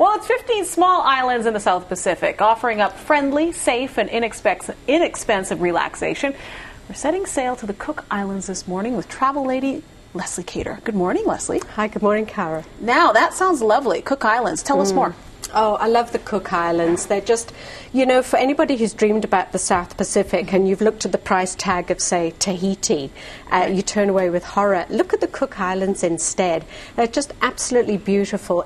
Well, it's 15 small islands in the South Pacific, offering up friendly, safe, and inexpensive relaxation. We're setting sail to the Cook Islands this morning with travel lady Leslie Cater. Good morning, Leslie. Hi, good morning, Cara. Now, that sounds lovely. Cook Islands. Tell us more. Oh, I love the Cook Islands. They're just, you know, for anybody who's dreamed about the South Pacific and you've looked at the price tag of, say, Tahiti, you turn away with horror. Look at the Cook Islands instead. They're just absolutely beautiful.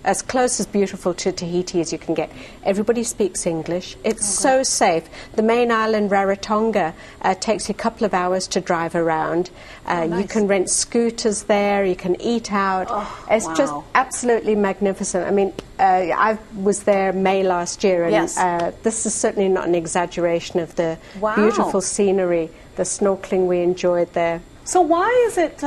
As close as beautiful to Tahiti as you can get. Everybody speaks English. It's so safe. The main island, Rarotonga, takes you a couple of hours to drive around. Nice. You can rent scooters there. You can eat out. It's just absolutely magnificent. I mean, I was there May last year, and this is certainly not an exaggeration of the beautiful scenery, the snorkeling we enjoyed there. So why is it,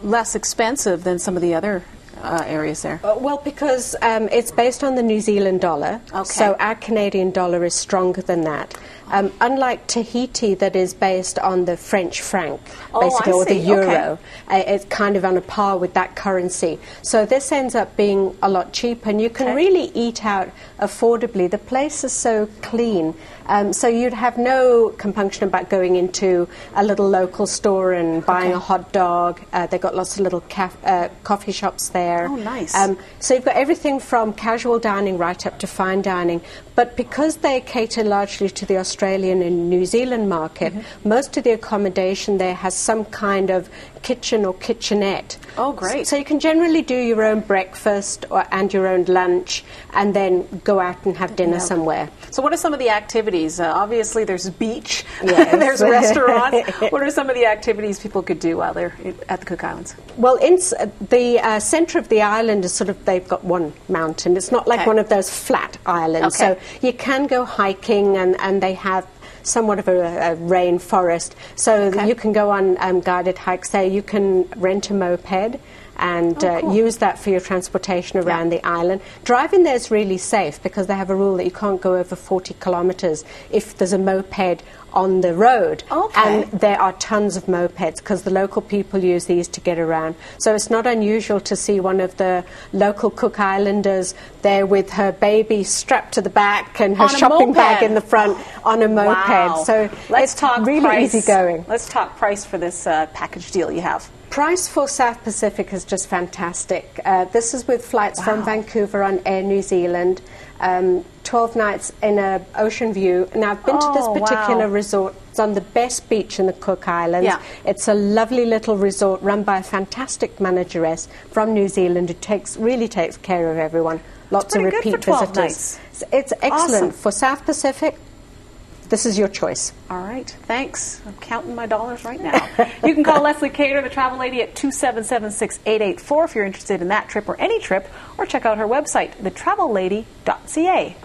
less expensive than some of the other areas there? Well, because it's based on the New Zealand dollar, so our Canadian dollar is stronger than that. Unlike Tahiti, that is based on the French franc, basically, or the euro. It's kind of on a par with that currency. So this ends up being a lot cheaper, and you can really eat out affordably. The place is so clean, so you'd have no compunction about going into a little local store and buying a hot dog. They've got lots of little coffee shops there. Oh, nice. So you've got everything from casual dining right up to fine dining. But because they cater largely to the Australian and New Zealand market, most of the accommodation there has some kind of kitchen or kitchenette. Oh, great. So you can generally do your own breakfast and your own lunch and then go out and have dinner somewhere. So what are some of the activities? Obviously there's beach, there's restaurants. What are some of the activities people could do while they're at the Cook Islands? Well, the centre of the island is they've got one mountain. It's not like one of those flat islands. So you can go hiking, and they have somewhat of a rainforest. So you can go on guided hikes there. You can rent a moped and use that for your transportation around the island. Driving there is really safe because they have a rule that you can't go over 40 kilometres if there's a moped on the road. And there are tons of mopeds because the local people use these to get around. So it's not unusual to see one of the local Cook Islanders there with her baby strapped to the back and her shopping bag in the front on a moped. So let's talk really price. easygoing. Let's talk price for this package deal you have. Price for South Pacific is just fantastic. This is with flights from Vancouver on Air New Zealand. 12 nights in a ocean view. Now, I've been to this particular resort. It's on the best beach in the Cook Islands. It's a lovely little resort run by a fantastic manageress from New Zealand who really takes care of everyone. Lots of repeat visitors. It's excellent. For South Pacific, this is your choice. All right. Thanks. I'm counting my dollars right now. You can call Leslie Cater, the travel lady, at 277-6884 if you're interested in that trip or any trip, or check out her website, thetravellady.ca.